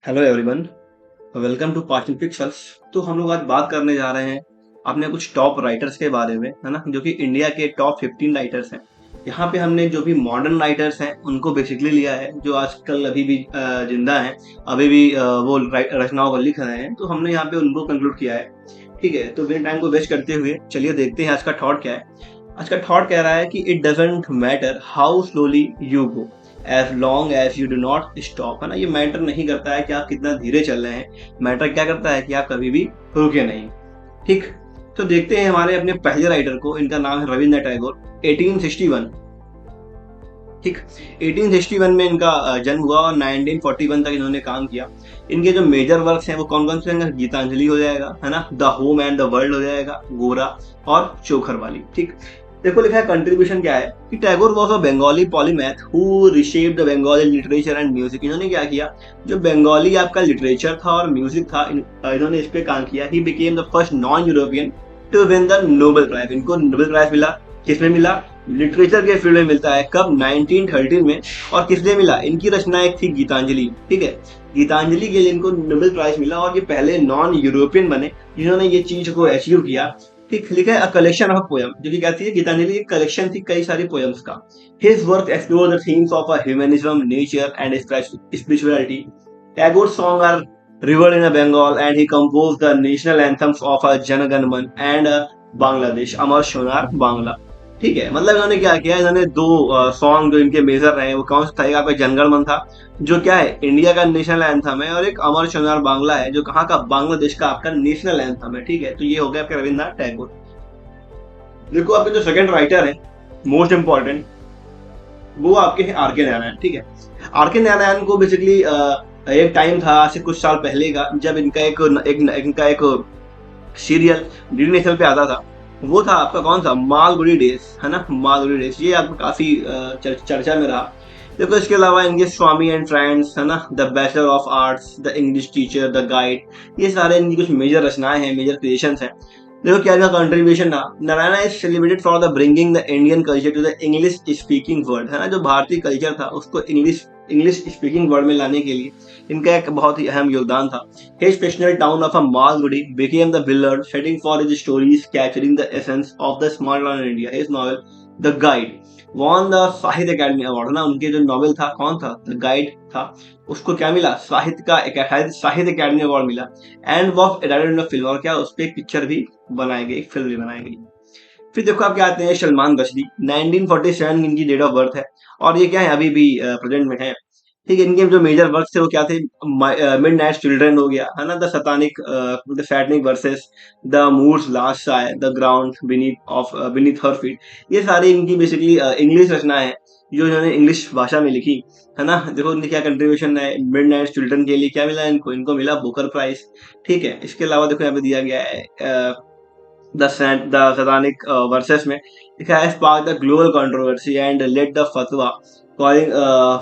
Hello everyone, welcome to पार्टन pictures. तो हम लोग आज बात करने जा रहे हैं अपने कुछ टॉप राइटर्स के बारे में, है ना, जो कि इंडिया के टॉप 15 राइटर्स हैं। यहाँ पे हमने जो भी मॉडर्न राइटर्स हैं उनको बेसिकली लिया है, जो आजकल अभी भी जिंदा हैं, अभी भी वो रचनाओं को लिख रहे हैं, तो हमने यहाँ पे उनको कंक्लूड किया है। ठीक है, तो बिना टाइम को वेस्ट करते हुए चलिए देखते हैं आज का थॉट क्या है। आज का थॉट कह रहा है कि it doesn't matter how slowly you go as long as you do not stop. है ना, ये मैटर नहीं करता है कि आप कितना धीरे चल रहे हैं, मैटर क्या करता है कि आप कभी भी रुके नहीं। ठीक, तो देखते हैं हमारे अपने पहले राइटर को। इनका नाम है रविंद्रनाथ टैगोर, 1861। ठीक, 1861 में इनका जन्म हुआ और 1941 तक इन्होंने काम किया। इनके जो मेजर वर्क्स हैं वो कौन कौन से हैं? गीतांजलि हो जाएगा, है ना, the home and the world हो जाएगा, गोरा और चोखर वाली। ठीक, देखो लिखा है कंट्रीब्यूशन क्या है कि Tagore was a Bengali polymath who reshaped the Bengali literature and music. इन्होंने क्या किया, जो बंगाली आपका लिटरेचर था और म्यूजिक था, इन्होंने इस पे काम किया। He became the first non European to win the Nobel prize. इनको नोबेल प्राइज मिला, किसमें मिला? लिटरेचर के फील्ड में मिलता है। कब? 1913 में। और किस लिए मिला? इनकी रचना एक थी गीतांजलि। ठीक है, गीतांजलि के लिए इनको नोबेल प्राइज मिला और ये पहले नॉन यूरोपियन बने जिन्होंने ये चीज को अचीव किया। ठीक, लिखा है अ कलेक्शन ऑफ पोएम, जो कि कहती है गीतांजलि एक कलेक्शन थी कई सारी पोएम्स का। His work explore the themes of a humanism, nature and spirituality. Tagore song are revered in Bengal and he composed the national anthems of a Jana Gana Mana and Bangladesh, Amar Sonar Bangla. ठीक है, मतलब इन्होंने क्या किया, इन्होंने दो सॉन्ग जो इनके मेजर रहे वो कौन सा था? एक आपका जनगण मन था, जो क्या है इंडिया का नेशनल एंथम है, और एक अमर सोनार बांग्ला है, जो कहाँ का? बांग्लादेश का आपका नेशनल एंथम है। ठीक है, तो ये हो गया आपका रविंद्रनाथ टैगोर। देखो आपके जो सेकंड राइटर है मोस्ट इंपॉर्टेंट, वो आपके हैं आर के नारायण। ठीक है, आर के नारायण को बेसिकली एक टाइम था आज से कुछ साल पहले का, जब इनका एक सीरियल डीडी नेशनल पे आता था। वो था आपका कौन सा? मालगुडी डेज, है ना, मालगुडी डेज। ये आपको काफी चर्चा में रहा। देखो इसके अलावा इनके स्वामी एंड फ्रेंड्स, है ना, the bachelor of arts, the English teacher, the guide, ये सारे इनकी कुछ मेजर रचनाएं हैं, मेजर क्रिएशंस हैं। देखो क्या इनका कंट्रीब्यूशन था। Narayan is celebrated for the bringing the Indian culture to the English speaking world. है ना, जो भारतीय कल्चर था उसको इंग्लिश स्पीकिंग वर्ल्ड में लाने के लिए इनका एक बहुत ही अहम योगदान था। His fictional town of a Malgudi became the beloved setting for his stories capturing the essence of the small town in India. His novel The Guide won the साहित्य अकेडमी अवार्ड। ना, उनके जो नॉवेल था कौन था? The guide था। उसको क्या मिला? साहित्य अकेडमी अवार्ड मिला। And was adapted in film, और क्या उस पर एक पिक्चर भी बनाई गई, एक फिल्म भी बनाई गई। फिर देखो आप क्या आते हैं सलमान रश्दी, 1947 इनकी डेट ऑफ बर्थ है, और ये क्या है अभी भी प्रेजेंट में है। ठीक है, इनके जो मेजर वर्क थे वो क्या थे? मिड नाइट चिल्ड्रन हो गया, है ना, the Satanic versus, the moods last Sai, the ground beneath her feet. ये सारी इनकी बेसिकली इंग्लिश रचना है जो इन्होंने इंग्लिश भाषा में लिखी, है ना। देखो इनकी क्या कंट्रीब्यूशन है। मिड नाइट चिल्ड्रन के लिए क्या मिला इनको मिला बुकर प्राइज। ठीक है, इसके अलावा देखो यहाँ पे दिया गया है द सैतानिक वर्सेस में लिखा है spark the global controversy and let the फतवा कॉलिंग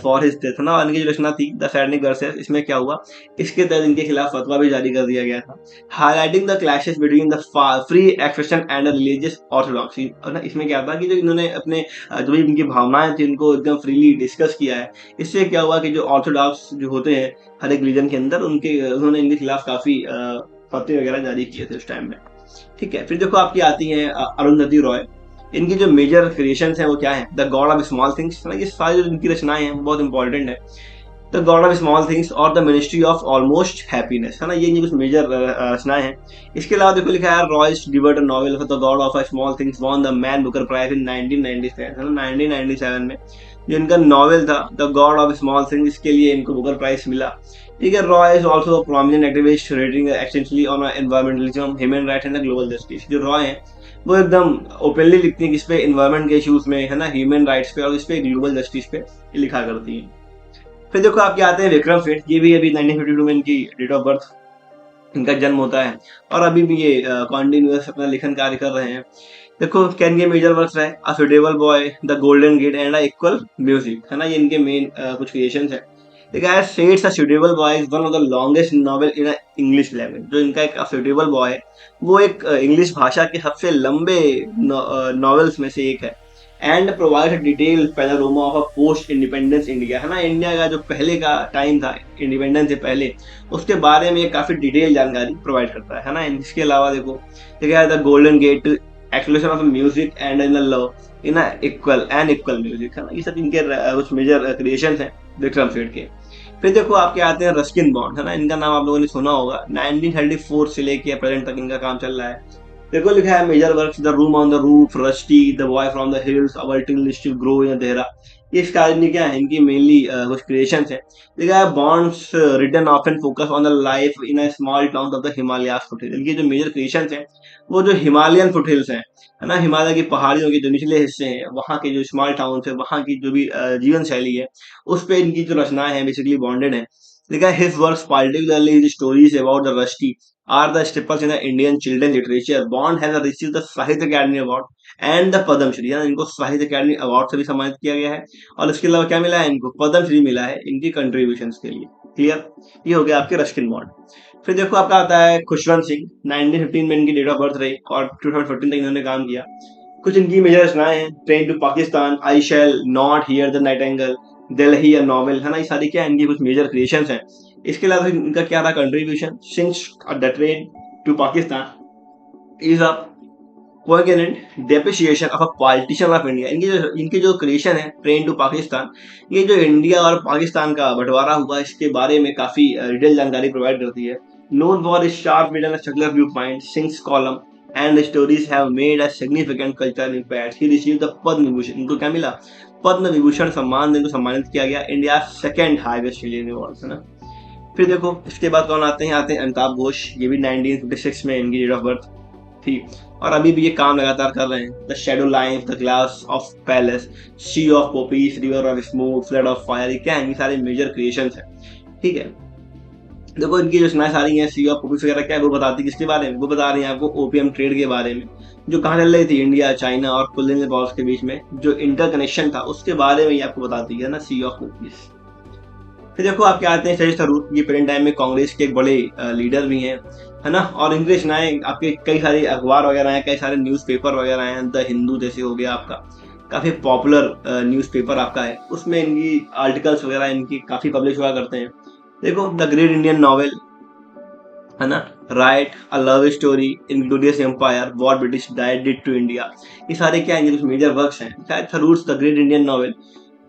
फॉर हिज डेथ। ना, इनकी जो रचना थी द सैतानिक वर्सेस, इसमें क्या हुआ, इसके तहत इनके खिलाफ फतवा भी जारी कर दिया गया था, highlighting the clashes between the free expression and religious orthodoxy. और ना इसमें क्या था कि जो इन्होंने अपने जो भी इनकी भावनाएं थी उनको एकदम फ्रीली डिस्कस किया है। इससे क्या हुआ कि जो ऑर्थोडॉक्स जो होते हैं हर एक रिलीजन के अंदर, उन्होंने इनके खिलाफ काफी फतवे वगैरह जारी किए थे उस टाइम में। ठीक है, फिर देखो आपकी आती है अरुंधति रॉय। इनकी जो मेजर क्रिएशंस हैं वो क्या है? The god of small things. ये सारी जो इनकी रचनाएं हैं बहुत इंपॉर्टेंट है। The god of small things और the ministry of almost happiness, है ना, ये इनकी कुछ मेजर रचनाएं हैं। इसके अलावा देखो लिखा है Roy's divert novel of the god of small things won the man booker prize in 1997, है ना, 1997 में जो इनका नॉवेल था the god of small things, इसके लिए इनको बुकर प्राइज मिला। ठीक है, Roy is also prominent activist rating extensionally on environmentalism, human right and global justice. जो रॉय है वो एकदम ओपनली लिखती है किस पे? इन्वायरमेंट के इश्यूज में, है ना, ह्यूमन राइट्स पे और इस पे ग्लोबल जस्टिस पे लिखा करती है। फिर देखो आपके आते हैं विक्रम सेठ। ये भी अभी 1952 में इनकी डेट ऑफ बर्थ, इनका जन्म होता है, और अभी भी ये कॉन्टिन्यूअस अपना लेखन कार्य कर रहे हैं। देखो क्या इनके मेजर वर्क्स रहे? A suitable boy, the golden gate and equal music, है ना, ये इनके मेन कुछ क्रिएशंस हैं। Guys states A Suitable Boy is one of the longest novel in a English language। जो इनका एक सुटेबल बॉय है वो एक इंग्लिश भाषा के सबसे लंबे नॉवेल्स में से एक है। And provide detail panorama of a post independence India, है ना, इंडिया का जो पहले का टाइम था इंडिपेंडेंस से पहले, उसके बारे में काफी डिटेल जानकारी प्रोवाइड करता है ना। इसके अलावा देखो देखा the golden gate, exploration of music and in love in equal music, है ना, ये सब इनके कुछ मेजर क्रिएशन है विक्रम सेठ के। फिर देखो आपके आते हैं रस्किन बॉन्ड, है ना, इनका नाम आप लोगों ने सुना होगा। 1934 से लेके प्रेजेंट तक इनका काम चल रहा है। देखो लिखा है major works the room on the roof, rusty, the boy from the hills, our till still grow in Dehra. ये इसका आदमी क्या है, इनकी मेनली कुछ क्रिएशंस है। लिखा है Bond's written often focus on the life in a small town of the Himalayas foothill. इनकी जो मेजर क्रिएशंस है वो जो हिमालयन फुटहिल्स हैं, है ना, हिमालय की पहाड़ियों के जो निचले हिस्से हैं, वहाँ के जो स्मॉल टाउन है, वहाँ की जो भी जीवन शैली है, उस पे इनकी जो रचनाएं हैं बेसिकली बॉन्डेड है। लिखा है his works particularly his stories about the rusty are the staples in the Indian children literature. Bond has received the साहित्य academy award and the Padma Shri, है ना, इनको साहित्य अकेडमी अवार्ड से भी सम्मानित किया गया है। और इसके अलावा क्या मिला है इनको, पद्म श्री मिला है इनकी कंट्रीब्यूशंस के लिए। क्लियर, ये हो गया आपके रस्किन बॉन्ड। फिर देखो आपका आता है खुशवंत सिंह, 1915 में इनकी डेट ऑफ बर्थ रही और 2014 तक इन्होंने काम किया। कुछ इनकी मेजर रचनाएं हैं, train to Pakistan, I shall not hear the nightingale, Delhi a novel, है ना, ये सारी क्या इनकी कुछ मेजर क्रिएशंस हैं। इसके अलावा इनका क्या रहा contribution, Singh's the train to Pakistan is a cogent depreciation of a politician of India. इनकी जो क्रिएशन है ट्रेन टू पाकिस्तान, ये जो इंडिया और पाकिस्तान का बंटवारा हुआ इसके बारे में काफी डिटेल जानकारी प्रोवाइड करती है। Known for sharp wit and struggler view point, Singh's column and stories have made a significant cultural impact. He received the Padma Vibhushan, इनको क्या मिला, पद्म विभूषण सम्मान इनको सम्मानित किया गया, India second highest children award, है ना। फिर देखो इसके बाद कौन आते हैं, अमिताभ घोष, ये भी 1956 में इनकी डेट ऑफ बर्थ थी और अभी भी ये काम लगातार कर रहे हैं। The shadow lines, the glass of palace, sea of poppies, river of smoke, flood of fire, ये क्या है, ये सारे मेजर क्रिएशंस हैं। ठीक है, देखो इनकी जो रचनाएं सारी हैं, सी ऑफ पॉपीज वगैरह क्या है, वो बताती है किसके बारे में, वो बता रही हैं आपको ओपीएम ट्रेड के बारे में, जो कहाँ चल रही थी, इंडिया, चाइना और कुल पावर्स के बीच में जो इंटरकनेक्शन था उसके बारे में ये आपको बताती है ना, सी ऑफ पॉपीज। फिर देखो आप क्या आते हैं शशि थरूर, ये प्रेजेंट टाइम में कांग्रेस के एक बड़े लीडर भी हैं, है ना, और इनकी रचनाएं आपके कई सारे अखबार वगैरह हैं, कई सारे न्यूज़पेपर वगैरह हैं, द हिंदू जैसे हो गया आपका, काफी पॉपुलर न्यूज़पेपर आपका है, उसमें इनकी आर्टिकल्स वगैरह इनकी काफी पब्लिश हुआ करते हैं। देखो द ग्रेट इंडियन नॉवेल, है ना, write a love story in glorious empire, what British did to India, ये सारे क्या है, कुछ मेजर वर्क्स हैं। शायद Tharoor's the great Indian novel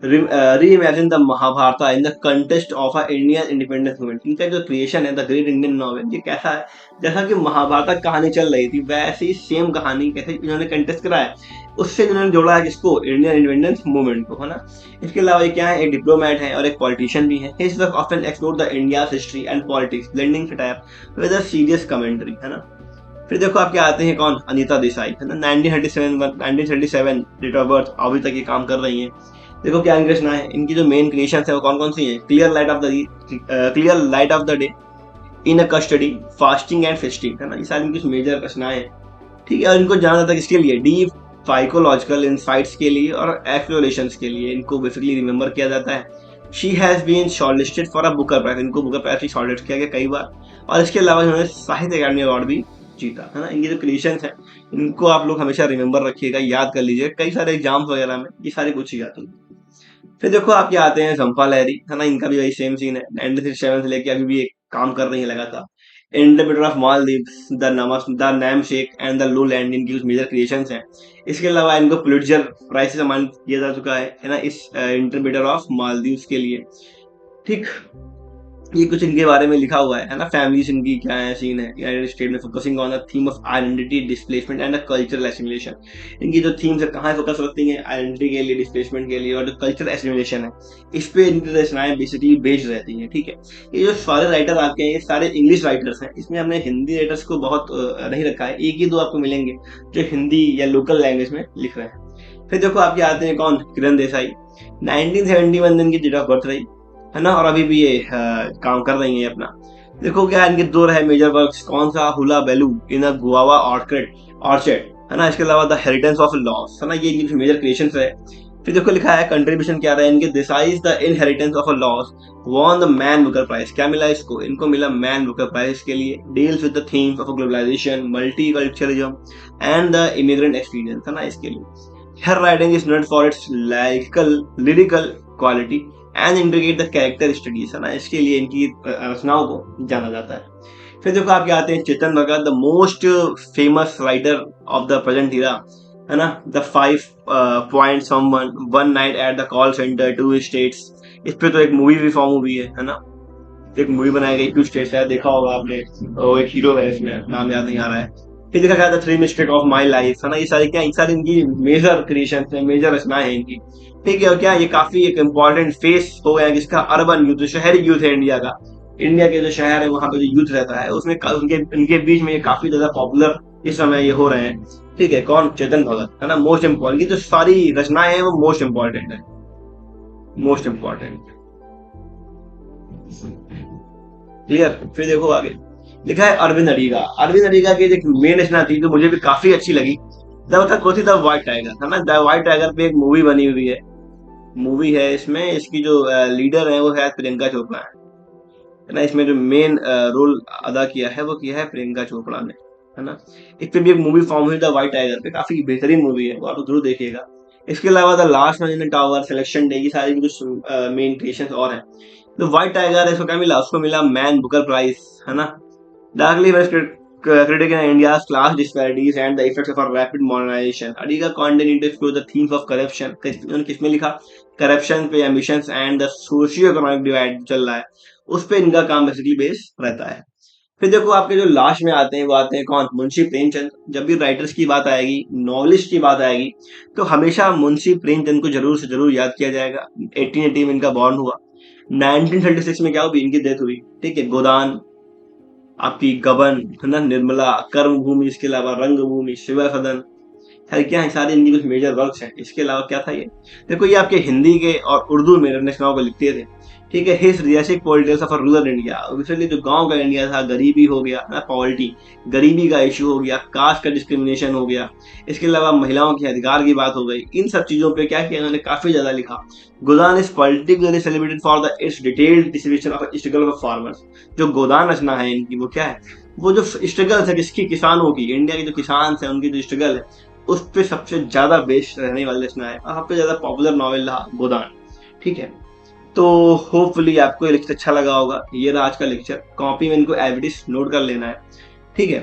reimagine the Mahabharata in the context of a Indian independence movement। इनका जो क्रिएशन है द ग्रेट इंडियन नॉवेल, ये कैसा है, जैसा कि महाभारत कहानी चल रही थी वैसे ही सेम कहानी कैसे इन्होंने कंटेस्ट करा है, उससे इन्होंने जोड़ा है किसको, इंडियन इंडिपेंडेंस मूवमेंट को, है ना। इसके अलावा ये क्या है, एक डिप्लोमेट है और एक पॉलिटिशियन भी है। His work often explored the India's history and politics, blending satire with a serious commentary, है ना। फिर देखो आप क्या आते हैं कौन, अनीता देसाई, है ना, 1937 डेट ऑफ बर्थ, अभी तक ये काम कर रही हैं। देखो क्या इनकी रचना है, इनकी जो मेन क्रिएशन है वो कौन कौन सी हैं, clear light of the day, in a custody, fasting and feasting, है ना, ये सारी इनकी मेजर रचनाएं हैं। ठीक है, और इनको जाना जाता है किसके लिए, डीप साइकोलॉजिकल इंसाइट्स के लिए और एक्सप्लोरेशंस के लिए इनको बेसिकली रिमेंबर किया जाता है। She has been shortlisted for a Booker prize, इनको बुकर प्राइज से शॉर्टलिस्ट किया गया कई बार, और इसके अलावा इन्होंने साहित्य अकादमी अवार्ड भी जीता, है ना। इनकी जो क्रिएशंस हैं इनको आप लोग हमेशा रिमेंबर रखिएगा, याद कर लीजिए, कई सारे एग्जाम्स वगैरह में ये सारी कुछ ही आती है। फिर देखो आप क्या आते हैं झंपा लहरी, है ना, इनका भी वही सेम सीन है, 1967 से लेके अभी भी एक काम कर रही है लगातार। Interpreter of Maldives, the name shake and the low land, इनकी कुछ मेजर क्रिएशंस हैं। इसके अलावा इनको पुलिट्जर प्राइज से सम्मानित किया जा चुका है ना, इस इंटरप्रेटर ऑफ मालदीव्स के लिए। ठीक, ये कुछ इनके बारे में लिखा हुआ है ना, फैमिलीज इनकी क्या है, सीन है, यूनाइटेड स्टेट में focusing on the theme of identity, displacement and cultural assimilation. इनकी जो थीम्स है कहाँ फोकस करती हैं, आइडेंटिटी के लिए, डिस्प्लेसमेंट के लिए और जो कल्चरल एसिमिलेशन है, इस पे इनकी रचनाएं बेसिकली बेस्ड रहती हैं। ठीक है, ये जो सारे राइटर आपके हैं ये सारे इंग्लिश राइटर्स हैं, इसमें हमने हिंदी राइटर्स को बहुत नहीं रखा है, एक ही दो आपको मिलेंगे जो हिंदी या लोकल लैंग्वेज में लिख रहे हैं। फिर देखो आपके आते हैं कौन, किरण देसाई, 1971 इनकी डेट ऑफ बर्थ रही, है ना, और अभी भी ये काम कर रही है अपना। देखो क्या इनके दो रहे मेजर वर्क्स, कौन सा, हुला बेलू इन अ गुआवा ऑर्चर्ड, है ना, इसके अलावा द हेरिटेंस ऑफ लॉस, है ना, ये इनकी मेजर क्रिएशंस है। फिर देखो लिखा है कंट्रीब्यूशन क्या रहा है इनके, Desai's the inheritance of a loss, won the man booker prize, क्या मिला इसको, इनको मिला मैन बुकर प्राइज के लिए। Deals with the themes of globalisation, multiculturalism and the immigrant experience, है ना, इसके लिए। Her writing is known for its lyrical quality and intricate the character studies, है ना, इसके लिए इनकी रचनाओं को जाना जाता है। फिर देखो आपके आते हैं Chetan Bhagat, the most famous writer of the present era, है ना, the 5 point someone, one night at the call centre, 2 states. इस पे तो एक मूवी भी फॉर्म हुई है ना, एक मूवी बनाई गई 2 स्टेट्स है, देखा होगा आपने। वो एक हीरो है इसमें, नाम याद नहीं आ रहा है। फिर देखा गया था 3 मिस्टेक ऑफ माई लाइफ, है ना, ये सारी क्या, ये सारी इनकी मेजर क्रिएशन है, मेजर रचनाएं हैं इनकी। ठीक है, और क्या ये काफी एक इम्पोर्टेंट फेस हो गया जिसका अर्बन यूथ, शहरी यूथ है इंडिया का। इंडिया के जो शहर है वहां पे जो यूथ रहता है उसमें उनके इनके बीच में ये काफी ज्यादा पॉपुलर इस समय ये हो रहे हैं। ठीक है, कौन, चेतन भगत, है ना, मोस्ट इम्पोर्टेंट, की जो सारी रचनाएं हैं वो मोस्ट इम्पोर्टेंट है, मोस्ट इम्पोर्टेंट। क्लियर। फिर देखो आगे लिखा है अरविंद अडिगा। अरविंद अडिगा की एक मेन रचना थी जो मुझे भी काफी अच्छी लगी, द व्हाइट टाइगर, है ना, द व्हाइट टाइगर पे एक मूवी बनी हुई है, मूवी है इसमें, इसकी जो लीडर है वो है प्रियंका चोपड़ा है ना, इसमें जो मेन रोल अदा किया है वो किया है प्रियंका चोपड़ा ने, है ना। इस पे भी एक मूवी फॉर्म हुई द व्हाइट टाइगर पे, काफी बेहतरीन मूवी है, वो आप जरूर देखिएगा। इसके अलावा the last man in the tower, selection day, की सारी जो मेन क्रिएशन और हैं। द व्हाइट टाइगर इसको क्या मिला, उसको मिला मैन बुकर प्राइज, है ना। Darkly was critic in India's class disparities and the effects of a rapid modernization. Adiga continued to explore the themes of corruption. उन्होंने किसमें लिखा, करप्शन पे, ambitions and the socio economic divide चल रहा है, उस पे इनका काम बेसिकली बेस रहता है। फिर देखो आपके जो लास्ट में आते हैं वो आते हैं कौन, मुंशी प्रेमचंद। जब भी राइटर्स की बात आएगी, नॉवलिस्ट की बात आएगी, तो हमेशा मुंशी प्रेमचंद को जरूर से जरूर याद किया जाएगा। 1880 में इनका बॉर्न हुआ, 1936 में क्या हुई, इनकी डेथ हुई। ठीक है, गोदान, आपकी गबन, है ना, निर्मला, कर्म भूमि, इसके अलावा रंग भूमि, शिव सदन, खैर क्या है, सारे इनकी कुछ मेजर वर्क्स हैं। इसके अलावा क्या था ये, देखो ये आपके हिंदी के और उर्दू में रचनाओं को लिखते थे। ठीक है, his realistic politics of rural India, obviously जो गांव का इंडिया था, गरीबी हो गया ना, पॉवर्टी, गरीबी का इशू हो गया, कास्ट का डिस्क्रिमिनेशन हो गया, इसके अलावा महिलाओं के अधिकार की बात हो गई, इन सब चीजों पे क्या किया इन्होंने, काफी ज्यादा लिखा। Godan is politically celebrated for the its detailed description of struggle of farmers. जो गोदान रचना है इनकी वो क्या है, वो जो स्ट्रगल है किसकी, किसानों की, इंडिया के जो किसान है उनकी जो स्ट्रगल है उस पे सबसे ज्यादा बेस्ड रहने वाली रचना है, और सबसे ज्यादा पॉपुलर नॉवेल रहा गोदान। ठीक है, तो होपफुली आपको ये लेक्चर अच्छा लगा होगा। ये रहा आज का लेक्चर, कॉपी में इनको एविडेंस नोट कर लेना है। ठीक है,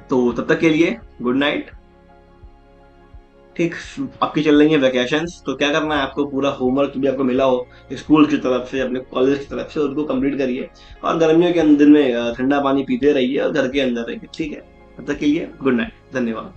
तो तब तक के लिए गुड नाइट। ठीक, आपकी चल रही है वैकेशंस, तो क्या करना है आपको, पूरा होमवर्क भी आपको मिला हो स्कूल की तरफ से, अपने कॉलेज की तरफ से, उनको कंप्लीट करिए, और गर्मियों के दिन में ठंडा पानी पीते रहिए और घर के अंदर रहिए। ठीक है, तब तक के लिए गुड नाइट, धन्यवाद।